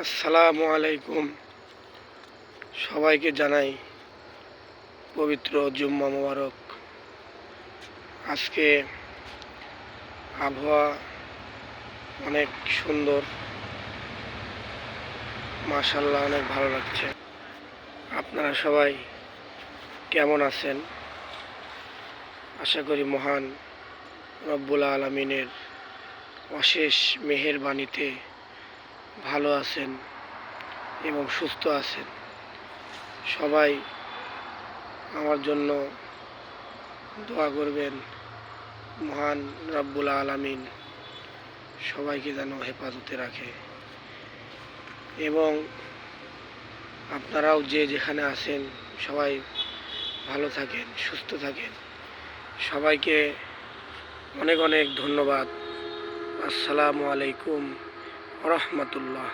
আসসালামু আলাইকুম। সবাইকে জানাই পবিত্র জুম্মা মোবারক। আজকে আবহাওয়া অনেক সুন্দর, মাশাআল্লাহ অনেক ভালো লাগছে। আপনারা সবাই কেমন আছেন? আশা করি মহান রব্বুল আলামিনের অশেষ মেহেরবানিতে ভালো আছেন এবং সুস্থ আছেন। সবাই আমার জন্য দোয়া করবেন। মহান রব্বুল আলামিন সবাইকে যেন হেফাজতে রাখে এবং আপনারাও যে যেখানে আছেন সবাই ভালো থাকেন, সুস্থ থাকেন। সবাইকে অনেক অনেক ধন্যবাদ। আসসালামু আলাইকুম ওয়া রাহমাতুল্লাহ।